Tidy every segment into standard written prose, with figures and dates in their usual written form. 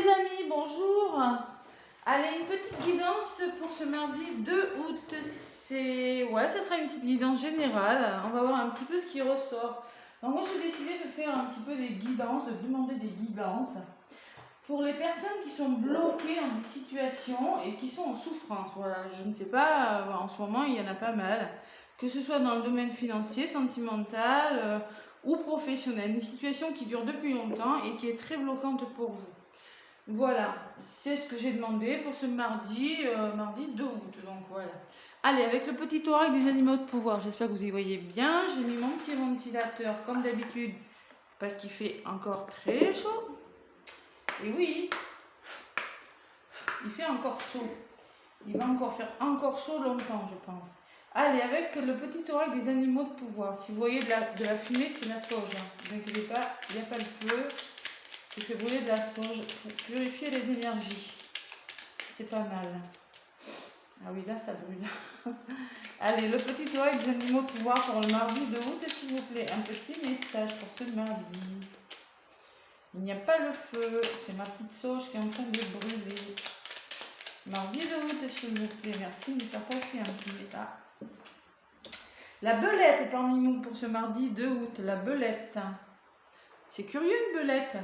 amis, bonjour. Allez, une petite guidance pour ce mardi 2 août. Ça sera une petite guidance générale. On va voir un petit peu ce qui ressort. Donc moi j'ai décidé de faire un petit peu des guidances, de demander des guidances pour les personnes qui sont bloquées dans des situations et qui sont en souffrance. Voilà, je ne sais pas, en ce moment il y en a pas mal, que ce soit dans le domaine financier, sentimental ou professionnel. Une situation qui dure depuis longtemps et qui est très bloquante pour vous. Voilà, c'est ce que j'ai demandé pour ce mardi 2 août. Donc voilà. Allez, avec le petit oracle des animaux de pouvoir, j'espère que vous y voyez bien. J'ai mis mon petit ventilateur comme d'habitude parce qu'il fait encore très chaud. Et oui, il fait encore chaud. Il va encore faire encore chaud longtemps, je pense. Allez, avec le petit oracle des animaux de pouvoir. Si vous voyez de la fumée, c'est la sauge. Ne vous inquiétez pas, il n'y a pas le feu. Je fais brûler de la sauge pour purifier les énergies. C'est pas mal. Ah oui, là, ça brûle. Allez, le petit oracle des animaux de pouvoir pour le mardi 2 août, s'il vous plaît. Un petit message pour ce mardi. Il n'y a pas le feu. C'est ma petite sauge qui est en train de brûler. Mardi 2 août, s'il vous plaît. Merci de me faire passer un petit message. La belette est parmi nous pour ce mardi 2 août. La belette. C'est curieux, une belette.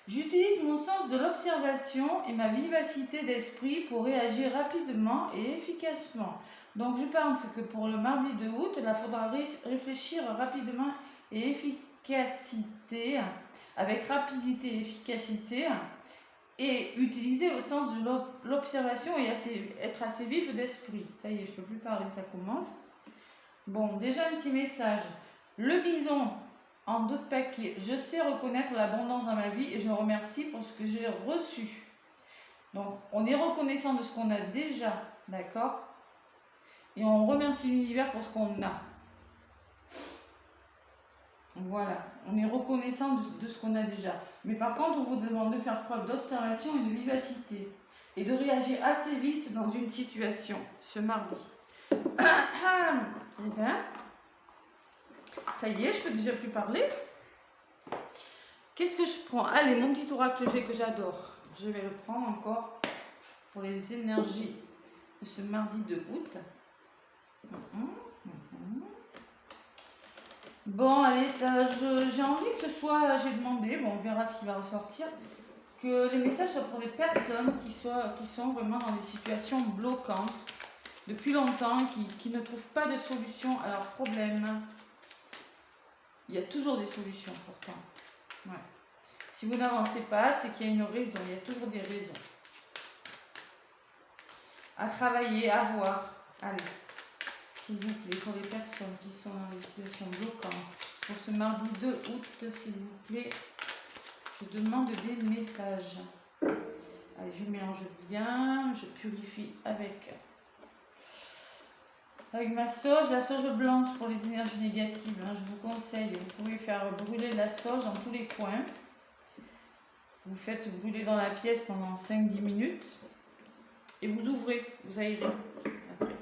J'utilise mon sens de l'observation et ma vivacité d'esprit pour réagir rapidement et efficacement. Donc je pense que pour le mardi 2 août, il faudra réfléchir rapidement et efficacité, avec rapidité et efficacité, et utiliser au sens de l'observation et être assez vif d'esprit. Ça y est, je ne peux plus parler, ça commence. Bon, déjà un petit message. Le bison. En d'autres paquets, je sais reconnaître l'abondance dans ma vie et je remercie pour ce que j'ai reçu. Donc, on est reconnaissant de ce qu'on a déjà, d'accord? Et on remercie l'univers pour ce qu'on a. Voilà, on est reconnaissant de ce qu'on a déjà. Mais par contre, on vous demande de faire preuve d'observation et de vivacité. Et de réagir assez vite dans une situation, ce mardi. Eh bien, ça y est, je peux déjà plus parler. Qu'est-ce que je prends? Allez, mon petit oracle que j'adore. Je vais le prendre encore pour les énergies de ce mardi 2 août. Bon, allez, j'ai envie que ce soit, j'ai demandé, bon, on verra ce qui va ressortir, que les messages soient pour des personnes qui sont vraiment dans des situations bloquantes depuis longtemps, qui ne trouvent pas de solution à leurs problèmes. Il y a toujours des solutions pourtant. Ouais. Si vous n'avancez pas, c'est qu'il y a une raison, il y a toujours des raisons. À travailler, à voir. Allez, s'il vous plaît, pour les personnes qui sont dans des situations bloquantes, pour ce mardi 2 août, s'il vous plaît, je demande des messages. Allez, je mélange bien, je purifie avec ma sauge, la sauge blanche pour les énergies négatives. Hein, je vous conseille, vous pouvez faire brûler la sauge dans tous les coins. Vous faites brûler dans la pièce pendant 5-10 minutes et vous ouvrez, vous aérez après.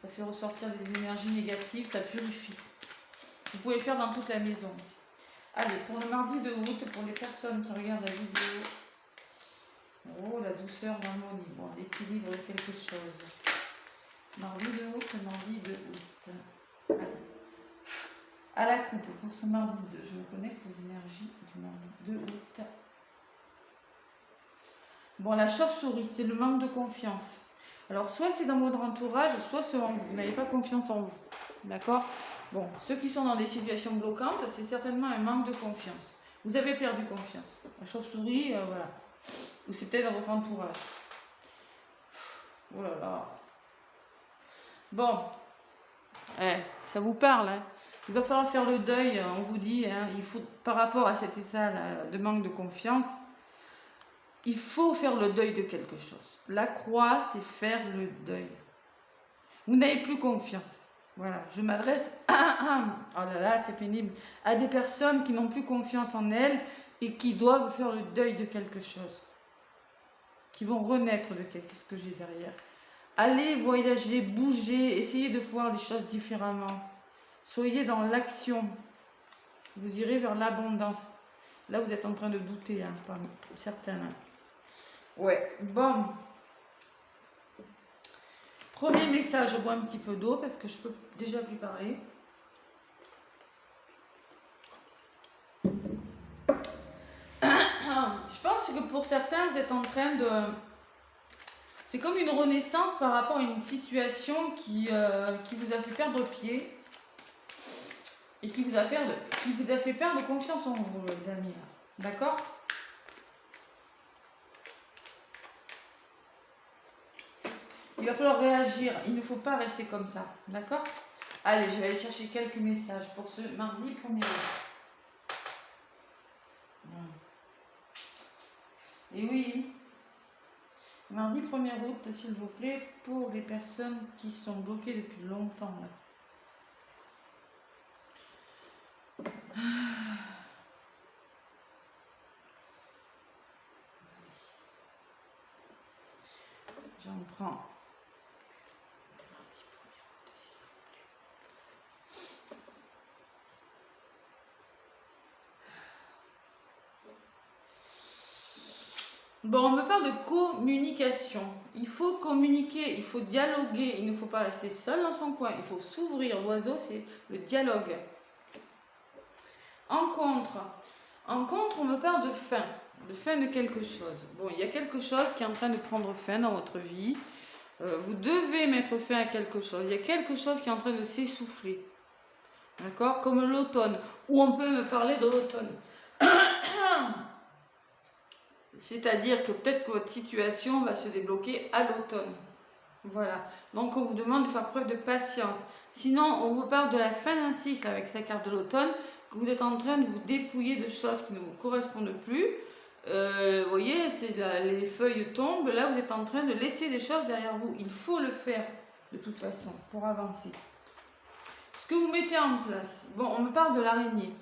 Ça fait ressortir des énergies négatives, ça purifie. Vous pouvez le faire dans toute la maison aussi. Allez, pour le mardi 2 août, pour les personnes qui regardent la vidéo, oh, la douceur d'harmonie, bon, l'équilibre de quelque chose. Mardi 2 août, mardi 2 août. Allez. À la coupe, pour ce mardi 2, je me connecte aux énergies du mardi 2 août. Bon, la chauve-souris, c'est le manque de confiance. Alors, soit c'est dans votre entourage, soit vous n'avez pas confiance en vous. D'accord? Bon, ceux qui sont dans des situations bloquantes, c'est certainement un manque de confiance. Vous avez perdu confiance. La chauve-souris, voilà. Ou c'est peut-être dans votre entourage. Oh là là. Bon, ça vous parle, hein? Il va falloir faire le deuil, on vous dit, hein, il faut, par rapport à cet état de manque de confiance, il faut faire le deuil de quelque chose. La croix, c'est faire le deuil. Vous n'avez plus confiance. Voilà, je m'adresse oh là là, c'est pénible, à des personnes qui n'ont plus confiance en elles et qui doivent faire le deuil de quelque chose. Qui vont renaître de ce que j'ai derrière. Allez voyager, bouger, essayez de voir les choses différemment. Soyez dans l'action. Vous irez vers l'abondance. Là, vous êtes en train de douter, hein, certains. Hein. Ouais, bon. Premier message, je bois un petit peu d'eau parce que je peux déjà plus parler. Je pense que pour certains, vous êtes en train de... C'est comme une renaissance par rapport à une situation qui vous a fait perdre pied et qui vous a fait perdre confiance en vous, les amis. D'accord? Il va falloir réagir. Il ne faut pas rester comme ça. D'accord? Allez, je vais aller chercher quelques messages pour ce mardi 1er août. Et oui, mardi 1er août, s'il vous plaît, pour les personnes qui sont bloquées depuis longtemps. Là. J'en prends. Mardi 1er août, s'il vous plaît. Bon, on me parle de communication. Il faut communiquer, il faut dialoguer. Il ne faut pas rester seul dans son coin. Il faut s'ouvrir. L'oiseau, c'est le dialogue. En contre, on me parle de fin de quelque chose. Bon, il y a quelque chose qui est en train de prendre fin dans votre vie. Vous devez mettre fin à quelque chose. Il y a quelque chose qui est en train de s'essouffler. D'accord? Comme l'automne. Ou on peut me parler de l'automne. C'est-à-dire que peut-être que votre situation va se débloquer à l'automne. Voilà. Donc on vous demande de faire preuve de patience. Sinon, on vous parle de la fin d'un cycle avec sa carte de l'automne, que vous êtes en train de vous dépouiller de choses qui ne vous correspondent plus. Vous voyez, les feuilles tombent. Là, vous êtes en train de laisser des choses derrière vous. Il faut le faire de toute façon pour avancer. Ce que vous mettez en place. Bon, on me parle de l'araignée.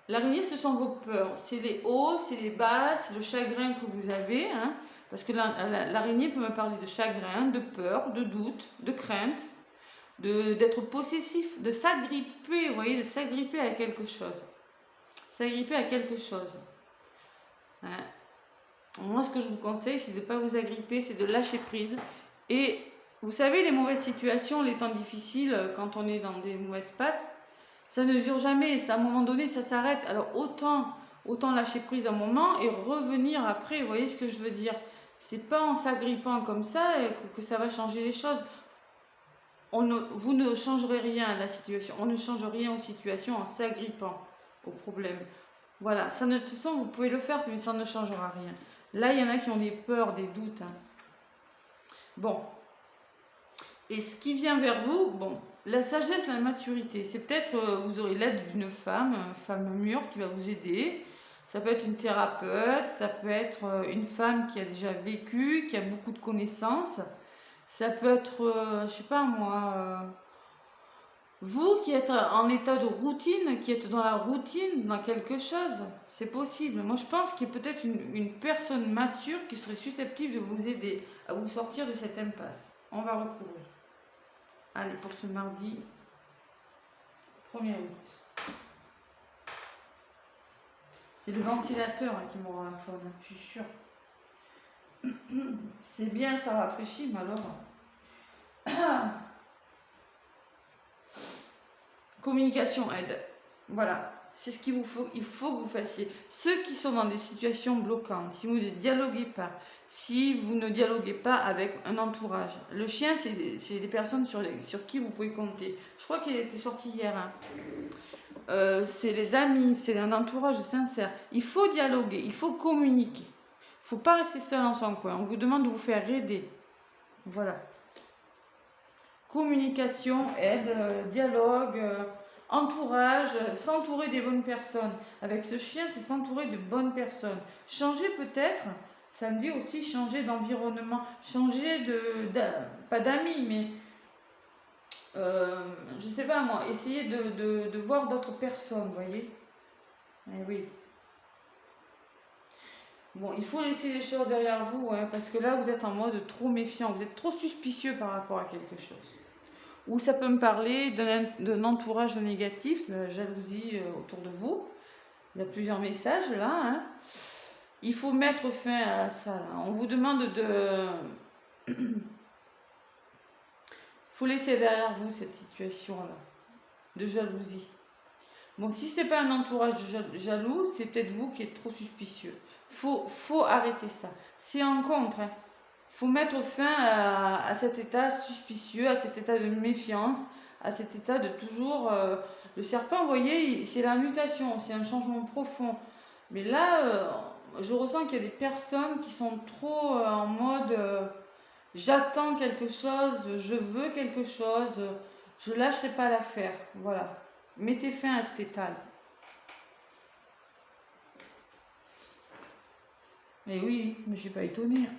L'araignée, ce sont vos peurs. C'est les hauts, c'est les bas, c'est le chagrin que vous avez. Hein, parce que l'araignée peut me parler de chagrin, de peur, de doute, de crainte, d'être possessif, de s'agripper, vous voyez, de s'agripper à quelque chose. S'agripper à quelque chose. Hein. Moi, ce que je vous conseille, c'est de ne pas vous agripper, c'est de lâcher prise. Et vous savez, les mauvaises situations, les temps difficiles, quand on est dans des mauvaises passes, ça ne dure jamais, à un moment donné, ça s'arrête. Alors autant lâcher prise un moment et revenir après, vous voyez ce que je veux dire? C'est pas en s'agrippant comme ça que ça va changer les choses. Vous ne changerez rien à la situation, on ne change rien aux situations en s'agrippant au problème. Voilà, ça de toute façon, vous pouvez le faire, mais ça ne changera rien. Là, il y en a qui ont des peurs, des doutes. Hein. Bon. Et ce qui vient vers vous, bon, la sagesse, la maturité, c'est peut-être, vous aurez l'aide d'une femme mûre qui va vous aider. Ça peut être une thérapeute, ça peut être une femme qui a déjà vécu, qui a beaucoup de connaissances. Ça peut être, je sais pas moi, vous qui êtes en état de routine, qui êtes dans la routine, dans quelque chose, c'est possible. Moi, je pense qu'il y a peut-être une personne mature qui serait susceptible de vous aider à vous sortir de cette impasse. On va recouvrir. Allez, pour ce mardi 1er août. C'est le ventilateur qui m'aura la faune, je suis sûre. C'est bien, ça rafraîchit, mais alors... Communication aide. Voilà, c'est ce qu'il vous faut. Il faut que vous fassiez. Ceux qui sont dans des situations bloquantes, si vous ne dialoguez pas, si vous ne dialoguez pas avec un entourage. Le chien, c'est des personnes sur qui vous pouvez compter. Je crois qu'il était sorti hier. Hein. C'est les amis, c'est un entourage sincère. Il faut dialoguer, il faut communiquer. Il ne faut pas rester seul dans son coin. On vous demande de vous faire aider. Voilà. Communication, aide, dialogue, entourage, s'entourer des bonnes personnes. Avec ce chien, c'est s'entourer de bonnes personnes. Changer peut-être, ça me dit aussi changer d'environnement, changer pas d'amis, mais je sais pas moi, essayer de voir d'autres personnes, vous voyez. Eh oui. Bon, il faut laisser les choses derrière vous, hein, parce que là, vous êtes en mode trop méfiant, vous êtes trop suspicieux par rapport à quelque chose. Ou ça peut me parler d'un entourage négatif, de la jalousie autour de vous. Il y a plusieurs messages là. Hein. Il faut mettre fin à ça. Là. On vous demande de... faut laisser derrière vous cette situation-là, de jalousie. Bon, si c'est pas un entourage de jaloux, c'est peut-être vous qui êtes trop suspicieux. Faut arrêter ça. C'est en contre. Hein. Faut mettre fin à cet état suspicieux, à cet état de méfiance, à cet état de toujours... le serpent, vous voyez, c'est la mutation, c'est un changement profond. Mais là, je ressens qu'il y a des personnes qui sont trop en mode j'attends quelque chose, je veux quelque chose, je lâcherai pas l'affaire. Voilà. Mettez fin à cet état. Mais oui, mais je suis pas étonnée.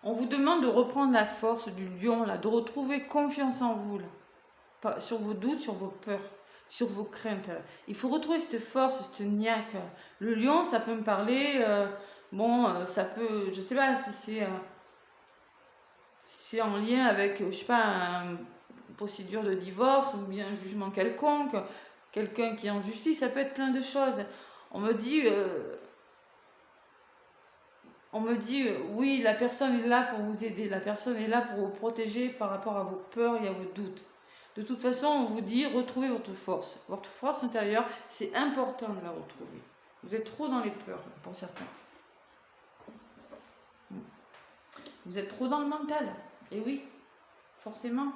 On vous demande de reprendre la force du lion, là, de retrouver confiance en vous, là, sur vos doutes, sur vos peurs, sur vos craintes. Là. Il faut retrouver cette force, cette niaque. Le lion, ça peut me parler, ça peut, je sais pas si c'est en lien avec, je sais pas, une procédure de divorce ou bien un jugement quelconque, quelqu'un qui est en justice, ça peut être plein de choses. On me dit, oui, la personne est là pour vous aider, la personne est là pour vous protéger par rapport à vos peurs et à vos doutes. De toute façon, on vous dit, retrouvez votre force. Votre force intérieure, c'est important de la retrouver. Vous êtes trop dans les peurs, pour certains. Vous êtes trop dans le mental. Et oui, forcément.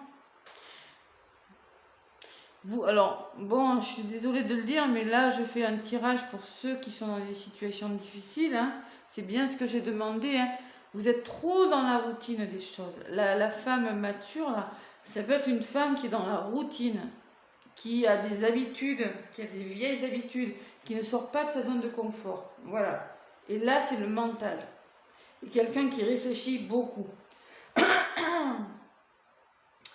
Alors, bon, je suis désolée de le dire, mais là, je fais un tirage pour ceux qui sont dans des situations difficiles. Hein. C'est bien ce que j'ai demandé. Hein. Vous êtes trop dans la routine des choses. La femme mature, là, ça peut être une femme qui est dans la routine, qui a des habitudes, qui a des vieilles habitudes, qui ne sort pas de sa zone de confort. Voilà. Et là, c'est le mental. Et quelqu'un qui réfléchit beaucoup.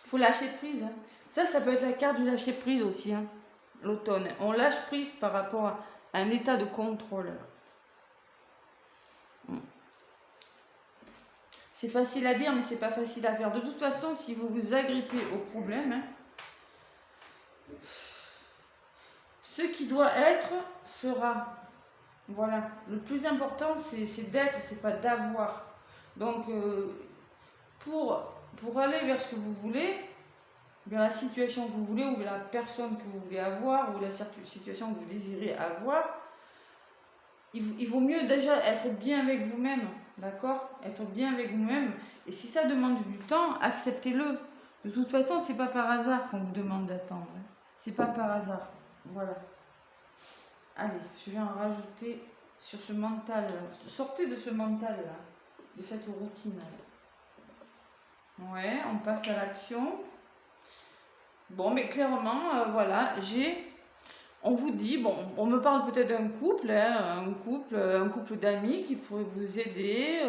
Faut lâcher prise. Hein. Ça peut être la carte du lâcher prise aussi, hein, l'automne. On lâche prise par rapport à un état de contrôle. C'est facile à dire, mais c'est pas facile à faire. De toute façon, si vous vous agrippez au problème, hein, ce qui doit être sera. Voilà. Le plus important, c'est d'être, c'est pas d'avoir. Donc, pour aller vers ce que vous voulez, vers la situation que vous voulez, ou vers la personne que vous voulez avoir, ou la situation que vous désirez avoir, il vaut mieux déjà être bien avec vous-même, d'accord? Être bien avec vous-même. Et si ça demande du temps, acceptez-le. De toute façon, c'est pas par hasard qu'on vous demande d'attendre. Hein. C'est pas par hasard. Voilà. Allez, je vais en rajouter sur ce mental. Sortez de ce mental-là, de cette routine-là. Ouais, on passe à l'action. Bon, mais clairement, voilà, on vous dit, bon, on me parle peut-être d'un couple, hein, un couple d'amis qui pourrait vous aider,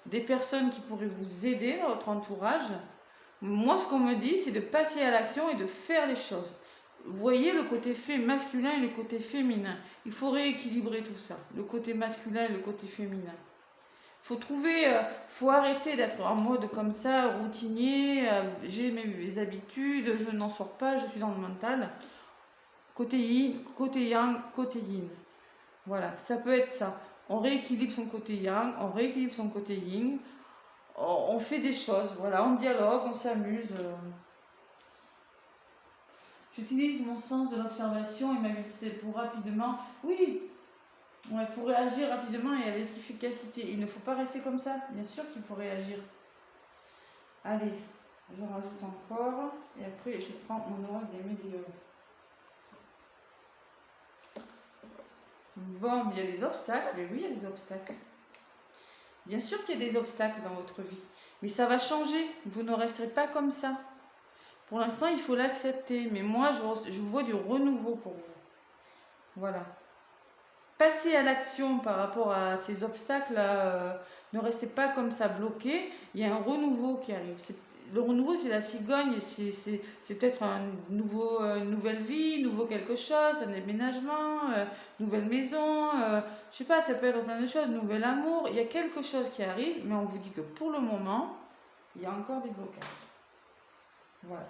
des personnes qui pourraient vous aider dans votre entourage. Moi, ce qu'on me dit, c'est de passer à l'action et de faire les choses. Vous voyez le côté masculin et le côté féminin. Il faut rééquilibrer tout ça, le côté masculin et le côté féminin. Faut arrêter d'être en mode comme ça, routinier, j'ai mes habitudes, je n'en sors pas, je suis dans le mental. Côté yin, côté yang, côté yin. Voilà, ça peut être ça. On rééquilibre son côté yang, on rééquilibre son côté yin, on fait des choses, voilà, on dialogue, on s'amuse. J'utilise mon sens de l'observation et ma vivacité pour rapidement, oui, ouais, pour réagir rapidement et avec efficacité. Il ne faut pas rester comme ça, bien sûr qu'il faut réagir. Allez, je rajoute encore et après je prends mon oracle des médiums. Bon, il y a des obstacles, mais oui, il y a des obstacles. Bien sûr qu'il y a des obstacles dans votre vie, mais ça va changer. Vous ne resterez pas comme ça. Pour l'instant, il faut l'accepter, mais moi, je vois du renouveau pour vous. Voilà. Passez à l'action par rapport à ces obstacles-là. Ne restez pas comme ça bloqué. Il y a un renouveau qui arrive. Le renouveau, c'est la cigogne. C'est peut-être une nouvelle vie, nouveau quelque chose, un déménagement, nouvelle maison. Je sais pas, ça peut être plein de choses. Nouvel amour. Il y a quelque chose qui arrive, mais on vous dit que pour le moment, il y a encore des blocages. Voilà.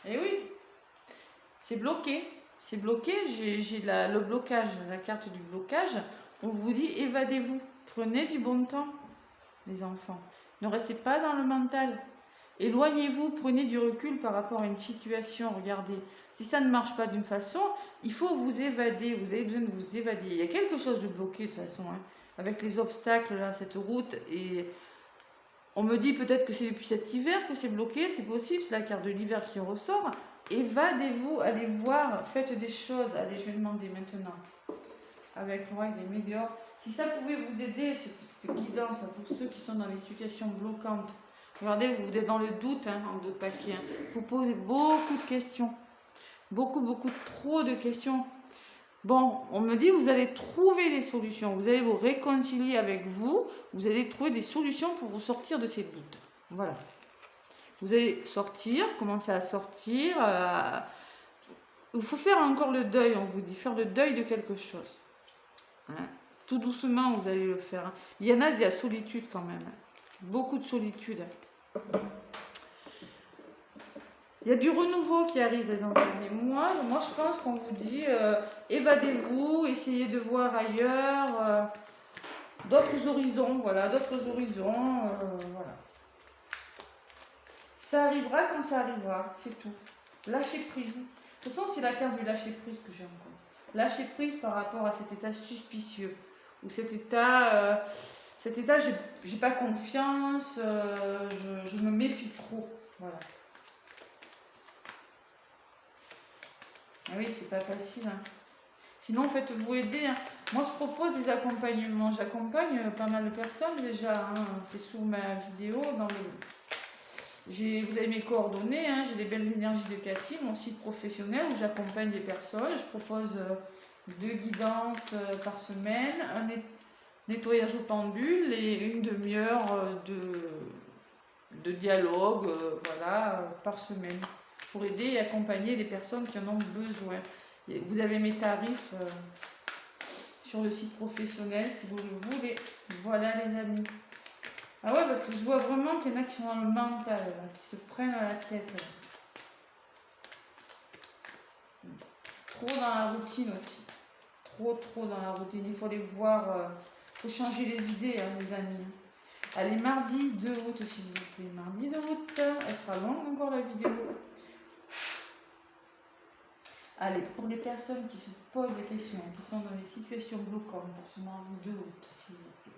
Et oui, c'est bloqué. C'est bloqué, j'ai le blocage, la carte du blocage. On vous dit évadez-vous. Prenez du bon temps, les enfants. Ne restez pas dans le mental. Éloignez-vous, prenez du recul par rapport à une situation. Regardez, si ça ne marche pas d'une façon, il faut vous évader. Vous avez besoin de vous évader. Il y a quelque chose de bloqué de toute façon, hein, avec les obstacles, là, cette route. Et on me dit peut-être que c'est depuis cet hiver que c'est bloqué. C'est possible, c'est la carte de l'hiver qui ressort. Évadez-vous, allez voir, faites des choses. Allez, je vais demander maintenant, avec l'oracle des médiors, si ça pouvait vous aider, cette petite guidance, pour ceux qui sont dans les situations bloquantes. Regardez, vous êtes dans le doute, hein, en deux paquets. Hein. Vous posez beaucoup de questions. Beaucoup, trop de questions. Bon, on me dit, vous allez trouver des solutions. Vous allez vous réconcilier avec vous. Vous allez trouver des solutions pour vous sortir de ces doutes. Voilà. Vous allez sortir, commencer à sortir. Il faut faire encore le deuil, on vous dit. Faire le deuil de quelque chose. Hein. Tout doucement, vous allez le faire. Il y en a de la solitude quand même. Beaucoup de solitude. Il y a du renouveau qui arrive, les enfants. Mais moi je pense qu'on vous dit évadez-vous, essayez de voir ailleurs, d'autres horizons, voilà, d'autres horizons, voilà. Ça arrivera quand ça arrivera, c'est tout. Lâcher prise. De toute façon, c'est la carte du lâcher prise que j'ai encore. Lâcher prise par rapport à cet état suspicieux, ou cet état, j'ai pas confiance, je me méfie trop, voilà. Ah oui, c'est pas facile. Hein. Sinon, faites-vous aider. Hein. Moi, je propose des accompagnements. J'accompagne pas mal de personnes déjà. Hein. C'est sous ma vidéo. Vous avez mes coordonnées. Hein. J'ai des belles énergies de Cathy, mon site professionnel où j'accompagne des personnes. Je propose 2 guidances par semaine, un nettoyage au pendule et une demi-heure de dialogue voilà, par semaine, pour aider et accompagner des personnes qui en ont besoin. Et vous avez mes tarifs sur le site professionnel si vous le voulez. Voilà les amis. Ah ouais, parce que je vois vraiment qu'il y en a qui sont dans le mental, là, qui se prennent à la tête. Là. Trop dans la routine aussi. Trop dans la routine. Il faut les voir, il faut changer les idées, hein, les amis. Allez, mardi 2 août, s'il vous plaît. Mardi 2 août, elle sera longue encore la vidéo. Allez, pour les personnes qui se posent des questions, qui sont dans des situations bloquantes pour ce mardi 2 août, s'il vous plaît.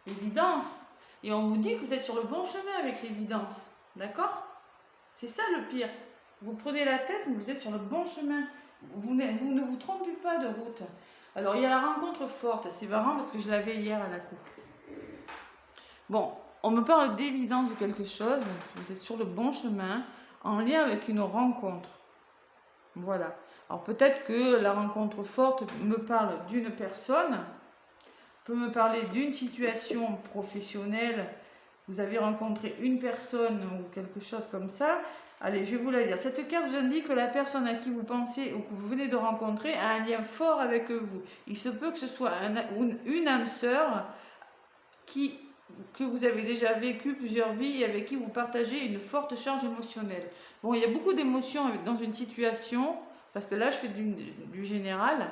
L'évidence. Et on vous dit que vous êtes sur le bon chemin avec l'évidence. D'accord? C'est ça le pire. Vous prenez la tête, mais vous êtes sur le bon chemin. Vous ne vous trompez pas de route. Alors, il y a la rencontre forte. C'est marrant parce que je l'avais hier à la coupe. Bon, on me parle d'évidence de quelque chose. Vous êtes sur le bon chemin en lien avec une rencontre. Voilà. Alors, peut-être que la rencontre forte me parle d'une personne, peut me parler d'une situation professionnelle. Vous avez rencontré une personne ou quelque chose comme ça. Allez, je vais vous la dire. Cette carte vous indique que la personne à qui vous pensez ou que vous venez de rencontrer a un lien fort avec vous. Il se peut que ce soit une âme sœur que vous avez déjà vécu plusieurs vies et avec qui vous partagez une forte charge émotionnelle. Bon, il y a beaucoup d'émotions dans une situation, parce que là, je fais du général,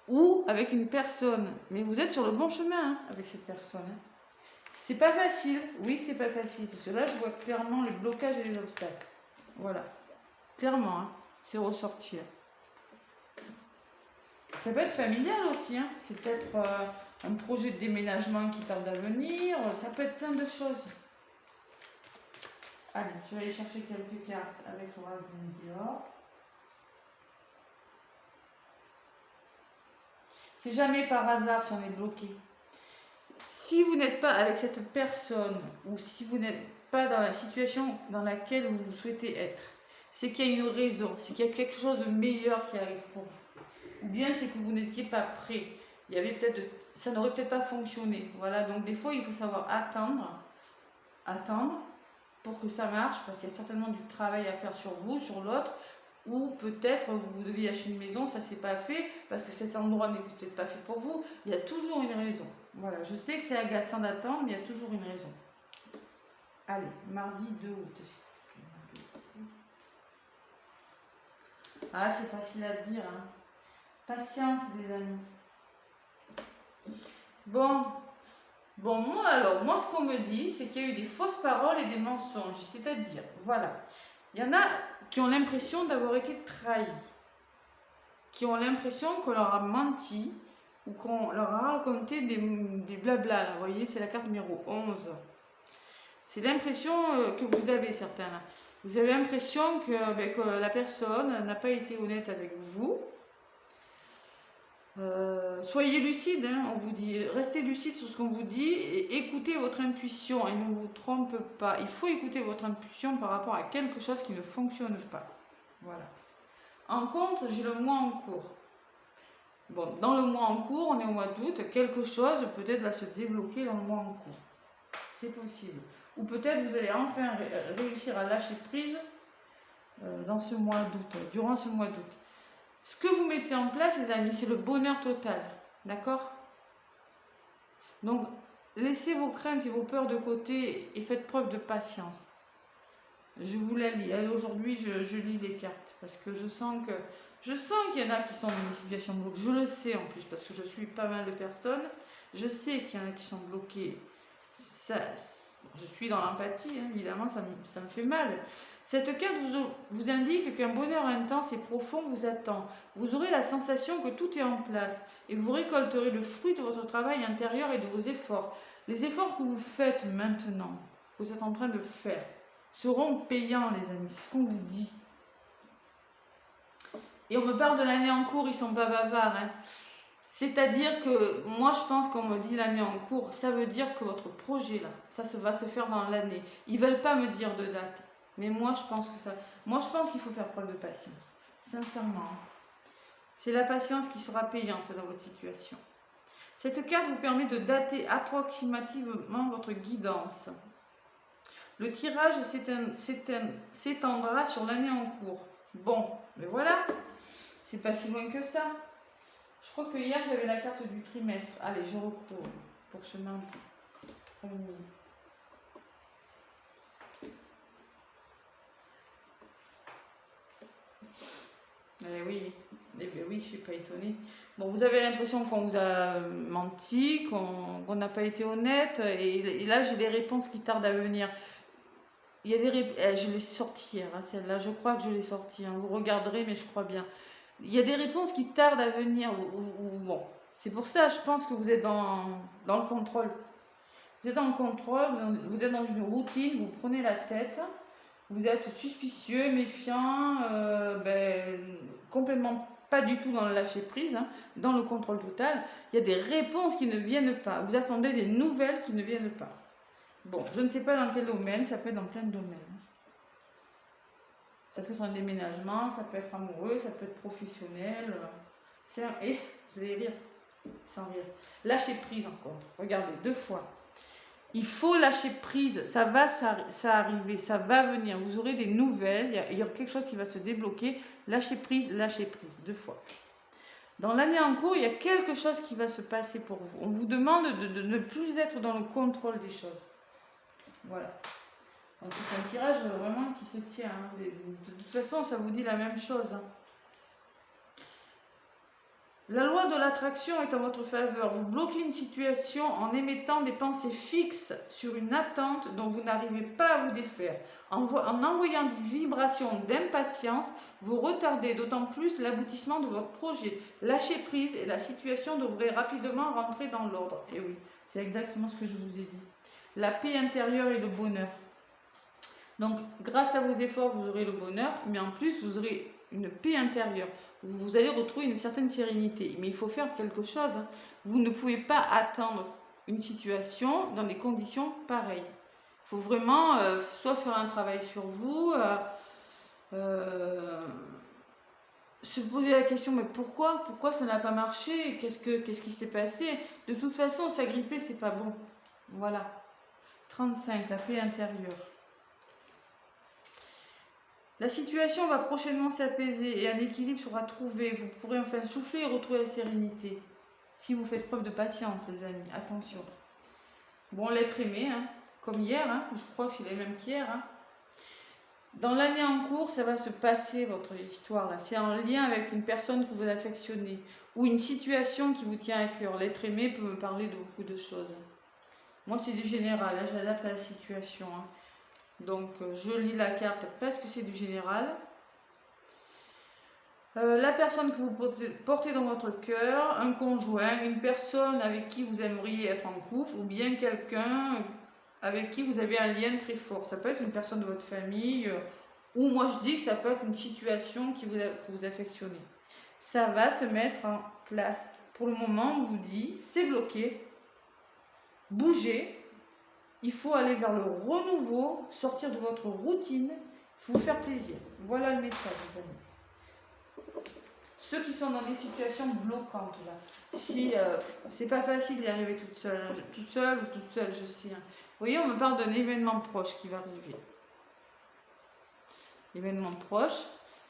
ou avec une personne. Mais vous êtes sur le bon chemin hein, avec cette personne. Hein. C'est pas facile, oui c'est pas facile, parce que là je vois clairement les blocages et les obstacles. Voilà, clairement, hein, c'est ressortir. Ça peut être familial aussi, hein. C'est peut-être un projet de déménagement qui tarde à venir, ça peut être plein de choses. Allez, je vais aller chercher quelques cartes avec l'oracle de Météor. C'est jamais par hasard si on est bloqué. Si vous n'êtes pas avec cette personne ou si vous n'êtes pas dans la situation dans laquelle vous souhaitez être, c'est qu'il y a une raison, c'est qu'il y a quelque chose de meilleur qui arrive pour vous. Ou bien c'est que vous n'étiez pas prêt. Il y avait ça n'aurait peut-être pas fonctionné. Voilà, donc des fois il faut savoir attendre pour que ça marche, parce qu'il y a certainement du travail à faire sur vous, sur l'autre, ou peut-être vous deviez acheter une maison, ça s'est pas fait, parce que cet endroit n'était peut-être pas fait pour vous. Il y a toujours une raison. Voilà, je sais que c'est agaçant d'attendre, mais il y a toujours une raison. Allez, mardi 2 août. Ah, c'est facile à dire. Hein. Patience, les amis. Bon, moi, ce qu'on me dit, c'est qu'il y a eu des fausses paroles et des mensonges. C'est-à-dire, voilà, il y en a qui ont l'impression d'avoir été trahis, qui ont l'impression qu'on leur a menti ou qu'on leur a raconté des blabla. Là, vous voyez, c'est la carte numéro 11. C'est l'impression que vous avez, certains. Là. Vous avez l'impression que la personne n'a pas été honnête avec vous. Soyez lucide, hein, on vous dit, restez lucide sur ce qu'on vous dit et écoutez votre intuition et ne vous trompe pas. Il faut écouter votre intuition par rapport à quelque chose qui ne fonctionne pas. Voilà. En contre, j'ai le mois en cours. Bon, dans le mois en cours, on est au mois d'août, quelque chose peut-être va se débloquer dans le mois en cours. C'est possible. Ou peut-être vous allez enfin réussir à lâcher prise dans ce mois d'août, durant ce mois d'août. Ce que vous mettez en place, les amis, c'est le bonheur total. D'accord? Donc, laissez vos craintes et vos peurs de côté et faites preuve de patience. Je vous la lis. Aujourd'hui, je lis les cartes parce que je sens qu'il y en a qui sont dans des situations bloquées. Je le sais en plus parce que je suis pas mal de personnes. Je sais qu'il y en a qui sont bloqués. Je suis dans l'empathie, hein, évidemment, ça me fait mal. Cette carte vous indique qu'un bonheur intense et profond vous attend. Vous aurez la sensation que tout est en place et vous récolterez le fruit de votre travail intérieur et de vos efforts. Les efforts que vous faites maintenant, que vous êtes en train de faire, seront payants, les amis. C'est ce qu'on vous dit. Et on me parle de l'année en cours, ils sont pas bavards. Hein. C'est-à-dire que moi, je pense qu'on me dit l'année en cours, ça veut dire que votre projet, là, ça va se faire dans l'année. Ils ne veulent pas me dire de date. Mais moi, je pense qu'il faut faire preuve de patience. Sincèrement. C'est la patience qui sera payante dans votre situation. Cette carte vous permet de dater approximativement votre guidance. Le tirage s'étendra sur l'année en cours. Bon, mais voilà, c'est pas si loin que ça. Je crois que hier, j'avais la carte du trimestre. Allez, je recours pour ce mardi. Oui, eh bien oui, je ne suis pas étonnée. Bon, vous avez l'impression qu'on vous a menti, qu'on n'a pas été honnête. Et là, j'ai des réponses qui tardent à venir. Il y a je l'ai sortie hier, hein, celle-là. Je crois que je l'ai sortie. Hein. Vous regarderez, mais je crois bien. Il y a des réponses qui tardent à venir. Bon, c'est pour ça, je pense que vous êtes dans le contrôle. Vous êtes dans le contrôle, vous êtes dans une routine, vous prenez la tête, vous êtes suspicieux, méfiant, complètement pas du tout dans le lâcher prise, hein, dans le contrôle total. Il y a des réponses qui ne viennent pas. Vous attendez des nouvelles qui ne viennent pas. Bon, je ne sais pas dans quel domaine, ça peut être dans plein de domaines. Ça peut être un déménagement, ça peut être amoureux, ça peut être professionnel. Et vous allez rire, sans rire. Lâcher prise encore. Regardez, 2 fois. Il faut lâcher prise, ça va arriver, ça va venir. Vous aurez des nouvelles, il y a quelque chose qui va se débloquer. Lâcher prise, 2 fois. Dans l'année en cours, il y a quelque chose qui va se passer pour vous. On vous demande de ne plus être dans le contrôle des choses. Voilà. C'est un tirage vraiment qui se tient. Hein. De toute façon, ça vous dit la même chose. Hein. La loi de l'attraction est en votre faveur. Vous bloquez une situation en émettant des pensées fixes sur une attente dont vous n'arrivez pas à vous défaire. En envoyant des vibrations d'impatience, vous retardez d'autant plus l'aboutissement de votre projet. Lâchez prise et la situation devrait rapidement rentrer dans l'ordre. Et oui, c'est exactement ce que je vous ai dit. La paix intérieure et le bonheur. Donc, grâce à vos efforts, vous aurez le bonheur, mais en plus, vous aurez une paix intérieure. Vous allez retrouver une certaine sérénité. Mais il faut faire quelque chose. Hein. Vous ne pouvez pas attendre une situation dans des conditions pareilles. Il faut vraiment soit faire un travail sur vous, se poser la question, mais pourquoi ça n'a pas marché? Qu'est-ce qui s'est passé? De toute façon, s'agripper, c'est pas bon. Voilà. 35, la paix intérieure. La situation va prochainement s'apaiser et un équilibre sera trouvé. Vous pourrez enfin souffler et retrouver la sérénité. Si vous faites preuve de patience, les amis. Attention. Bon, l'être aimé, hein. comme hier, hein, je crois que c'est les mêmes qu'hier. Hein. Dans l'année en cours, ça va se passer, votre histoire là. C'est en lien avec une personne que vous affectionnez ou une situation qui vous tient à cœur. L'être aimé peut me parler de beaucoup de choses. Moi, c'est du général, hein, j'adapte à la situation. Hein. Donc, je lis la carte parce que c'est du général. La personne que vous portez dans votre cœur, un conjoint, une personne avec qui vous aimeriez être en couple ou bien quelqu'un avec qui vous avez un lien très fort. Ça peut être une personne de votre famille ou moi je dis que ça peut être une situation que vous affectionnez. Ça va se mettre en place. Pour le moment, on vous dit, c'est bloqué, bougez, il faut aller vers le renouveau, sortir de votre routine, il faut vous faire plaisir. Voilà le message, les amis. Ceux qui sont dans des situations bloquantes, là, si c'est pas facile d'y arriver toute seule, hein, tout seul ou toute seule, je sais. Hein. Vous voyez, on me parle d'un événement proche qui va arriver. Événement proche,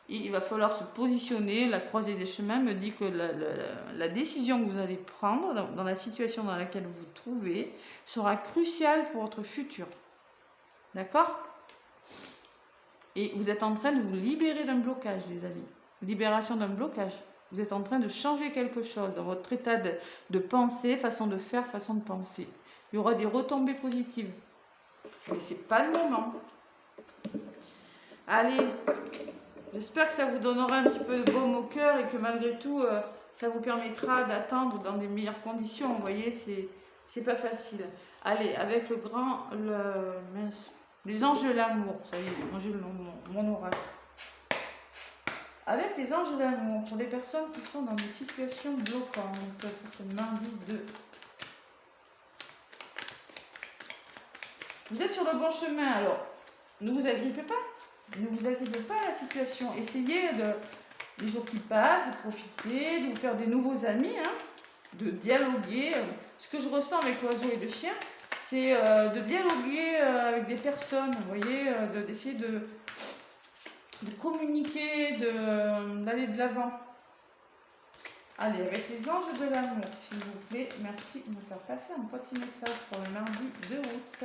et il va falloir se positionner. La croisée des chemins me dit que la décision que vous allez prendre dans la situation dans laquelle vous vous trouvez sera cruciale pour votre futur. D'accord? Et vous êtes en train de vous libérer d'un blocage, les amis. Libération d'un blocage. Vous êtes en train de changer quelque chose dans votre état de pensée, façon de faire, façon de penser. Il y aura des retombées positives. Mais ce n'est pas le moment. Allez, j'espère que ça vous donnera un petit peu de baume au cœur et que malgré tout, ça vous permettra d'attendre dans des meilleures conditions. Vous voyez, c'est pas facile. Allez, avec les anges de l'amour. Ça y est, j'ai mangé mon oracle. Avec les anges de l'amour, pour les personnes qui sont dans des situations bloquantes, pour ce mardi 2. Vous êtes sur le bon chemin, alors ne vous agrippez pas. Ne vous agrippez pas à la situation. Essayez, les jours qui passent, de profiter, de vous faire des nouveaux amis, hein, de dialoguer. Ce que je ressens avec l'oiseau et le chien, c'est de dialoguer avec des personnes, vous voyez, d'essayer de communiquer, d'aller de l'avant. Allez, avec les anges de l'amour, s'il vous plaît, merci de me faire passer un petit message pour le mardi 2 août.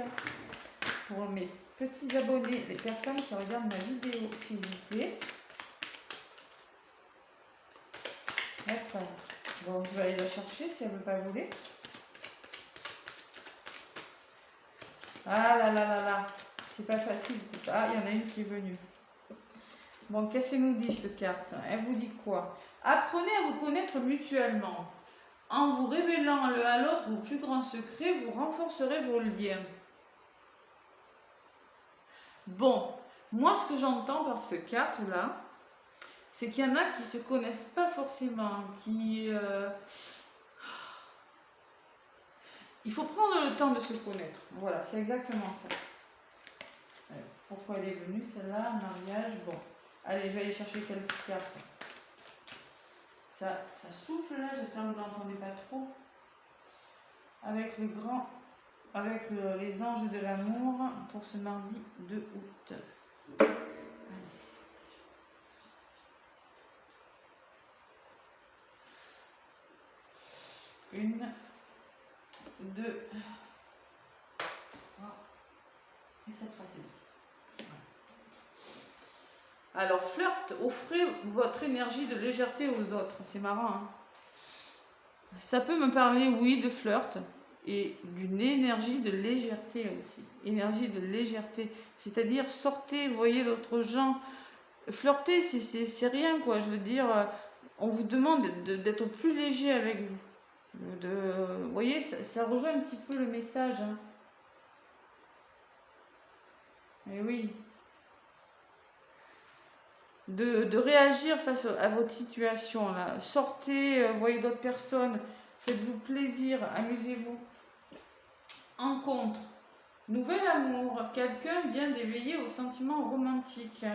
Pour mes petits abonnés, les personnes qui regardent ma vidéo, s'il vous plaît. D'accord. Bon, je vais aller la chercher si elle ne veut pas voler. Ah là là là là, c'est pas facile tout ça. Ah, il y en a une qui est venue. Bon, qu'est-ce qu'elle nous dit cette carte? Elle vous dit quoi? Apprenez à vous connaître mutuellement. En vous révélant l'un à l'autre vos plus grands secrets, vous renforcerez vos liens. Bon, moi ce que j'entends par cette carte-là, c'est qu'il y en a qui ne se connaissent pas forcément, qui... Il faut prendre le temps de se connaître. Voilà, c'est exactement ça. Pourquoi elle est venue celle-là? Mariage, bon. Allez, je vais aller chercher quelques cartes. Ça souffle là, j'espère que vous ne l'entendez pas trop. Avec les anges de l'amour pour ce mardi 2 août. Allez. Une, deux, trois, et ça sera celle-ci. Voilà. Alors, flirt, offrez votre énergie de légèreté aux autres. C'est marrant, hein? Ça peut me parler, oui, de flirt et d'une énergie de légèreté aussi. Énergie de légèreté. C'est-à-dire, sortez, voyez d'autres gens. Flirter, c'est rien, quoi. Je veux dire, on vous demande d'être plus léger avec vous. Vous voyez, ça rejoint un petit peu le message. Hein. Et oui. De réagir face à votre situation. Là. Sortez, voyez d'autres personnes, faites-vous plaisir, amusez-vous. Rencontre. Nouvel amour. Quelqu'un vient d'éveiller au sentiment romantique.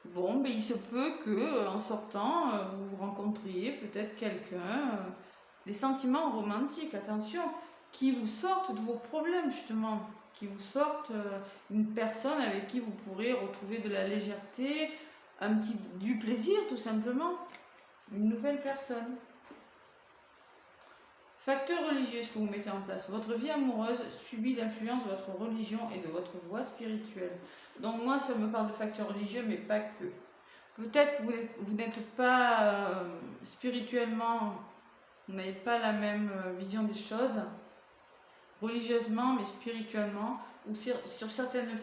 Bon, mais il se peut que en sortant, vous rencontriez peut-être quelqu'un, des sentiments romantiques, attention, qui vous sortent de vos problèmes justement, qui vous sortent une personne avec qui vous pourrez retrouver de la légèreté, du plaisir tout simplement, une nouvelle personne. Facteur religieux, ce que vous mettez en place. Votre vie amoureuse subit l'influence de votre religion et de votre voie spirituelle. Donc moi, ça me parle de facteur religieux, mais pas que. Peut-être que vous n'êtes pas spirituellement, vous n'avez pas la même vision des choses, religieusement, mais spirituellement, ou sur certaines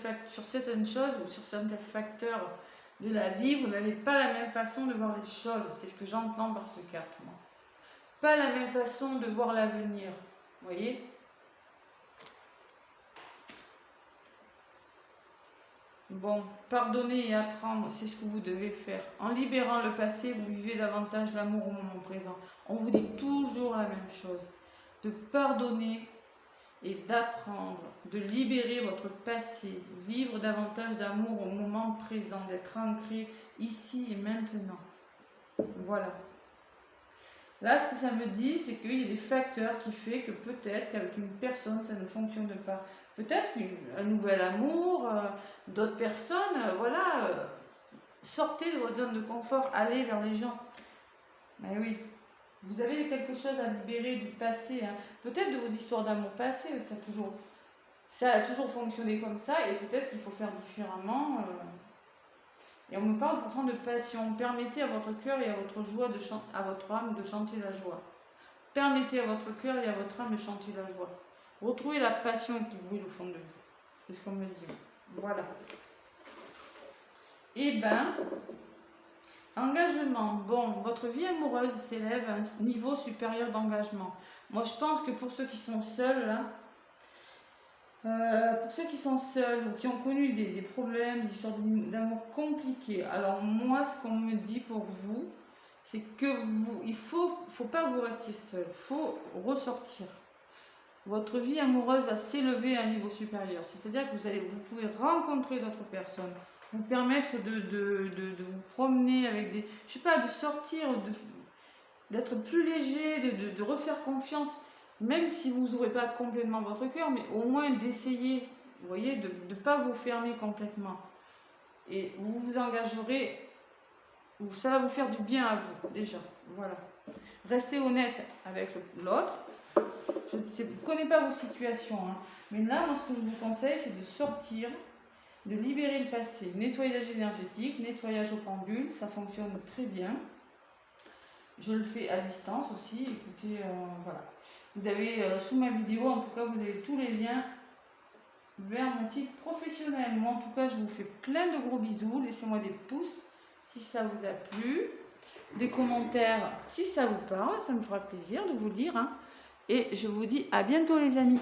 choses, ou sur certains facteurs de la vie, vous n'avez pas la même façon de voir les choses. C'est ce que j'entends par ce carte, moi. Pas la même façon de voir l'avenir. Vous voyez? Bon, pardonner et apprendre, c'est ce que vous devez faire. En libérant le passé, vous vivez davantage l'amour au moment présent. On vous dit toujours la même chose. De pardonner et d'apprendre, de libérer votre passé, vivre davantage d'amour au moment présent, d'être ancré ici et maintenant. Voilà. Là, ce que ça me dit, c'est qu'il y a des facteurs qui font que peut-être qu'avec une personne, ça ne fonctionne pas. Peut-être un nouvel amour, d'autres personnes, voilà. Sortez de votre zone de confort, allez vers les gens. Mais oui, vous avez quelque chose à libérer du passé. Hein. Peut-être de vos histoires d'amour passées, ça a toujours fonctionné comme ça, et peut-être qu'il faut faire différemment. Et on me parle pourtant de passion. Permettez à votre cœur et à votre joie à votre âme de chanter la joie. Permettez à votre cœur et à votre âme de chanter la joie. Retrouvez la passion qui brûle au fond de vous. C'est ce qu'on me dit. Voilà. Eh ben, engagement. Bon, votre vie amoureuse s'élève à un niveau supérieur d'engagement. Moi, je pense que pour ceux qui sont seuls, là, pour ceux qui sont seuls ou qui ont connu des problèmes, des histoires d'amour compliquées, alors moi, ce qu'on me dit pour vous, c'est que il faut pas que vous restiez seul, il faut ressortir. Votre vie amoureuse va s'élever à un niveau supérieur, c'est-à-dire que vous pouvez rencontrer d'autres personnes, vous permettre de vous promener avec des, je sais pas, de sortir, d'être plus léger, de refaire confiance. Même si vous n'ouvrez pas complètement votre cœur, mais au moins d'essayer, vous voyez, de ne pas vous fermer complètement. Et vous vous engagerez, ça va vous faire du bien à vous, déjà. Voilà. Restez honnête avec l'autre. Je ne connais pas vos situations, hein, mais là, moi, ce que je vous conseille, c'est de sortir, de libérer le passé. Nettoyage énergétique, nettoyage au pendule, ça fonctionne très bien. Je le fais à distance aussi, écoutez, voilà. Vous avez sous ma vidéo, en tout cas, vous avez tous les liens vers mon site professionnel. Moi, en tout cas, je vous fais plein de gros bisous. Laissez-moi des pouces si ça vous a plu, des commentaires si ça vous parle. Ça me fera plaisir de vous lire. Hein. Et je vous dis à bientôt, les amis.